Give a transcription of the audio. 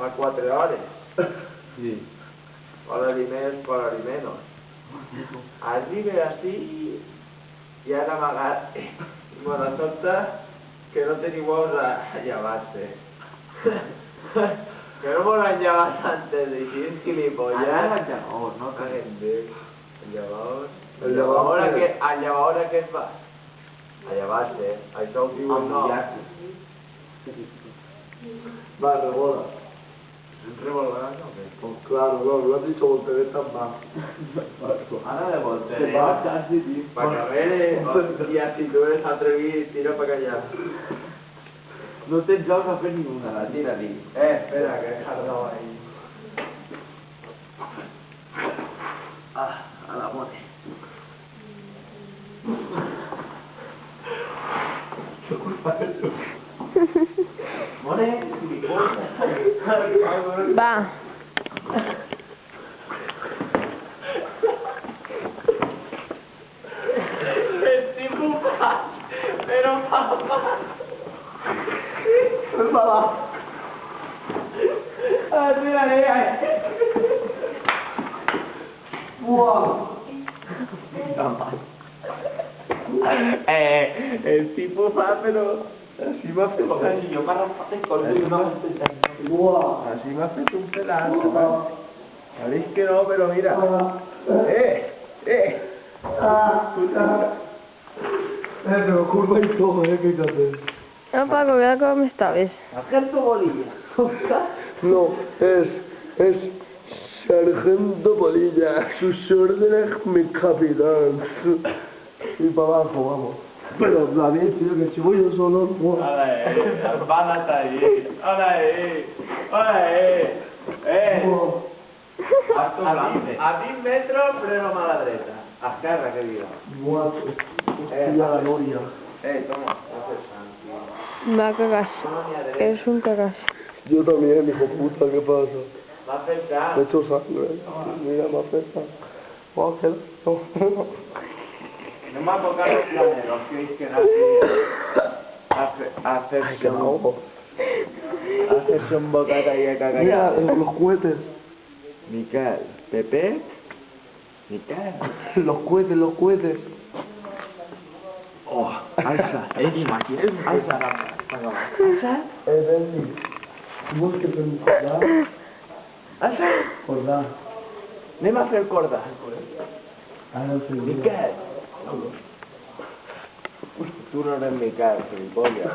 fa 4 hores. Sí. Hora i més, hora i menys. Arriba així i ara amagat. I me sobte que no teniu ous a llevar-se. Que no m'ho han llevat antes de dir gilipollas. Ara el llevador, no? Caguen Déu. El llevador... El llevador el llevador a què es va? A llevar-se. Això ho diu el nom. Va, rebola. ¿Un revolver o qué? Pues claro, no, lo has dicho volteretas más. Ahora de Te voltear. vas casi, tío. Para ver, hostia, si tú eres atrevido, tira para allá. No tens jocs a fer ni una, la tira-li. Espera, que he jardado ahí. Ah, a la mone. Mone, gilipollas. Va. Estoy pupa, pero papá. Papá. Ah, tírale ahí. ¡Buah! Estoy pupa, pero así me ha fet Jo m'ha raspat el col i no m'ha ¡Buah! así me ha fet un pedazo. Sabéis que no, pero mira. Pero curva y todo, ¿qué hacer? No, Paco, mira cómo esta vez. Sargento Bolilla. No, es Sargento Polilla, sus órdenes mi capitán. Y para abajo, vamos. Pero David, tío, que si voy yo solo, ¡buah! Armada está ahí. Hola, A 20 metros, freno a la dreta. A esquerra, que diga. ¡Buah! Hostia, la gloria. Toma. Va a cagar. Es un cagas. Yo también, hijo puta, ¿qué pasa? Va a afectar. Me he hecho sangre. Mira, me afecta. ¡Buah, qué... No. No me ha tocado los planeros, que es que Ay, que me ahogo. hacerse un bocata y a cagar. Mira, los cohetes. Miquel, Pepe, Miquel. Los cohetes. Oh, alza, imagínate, alza, alza, Benny. Tenemos que pensar. alza. Acordar. Anem a fer el corda. Ara ho sé. Miquel. Tu no eres Miquel, gilipollas.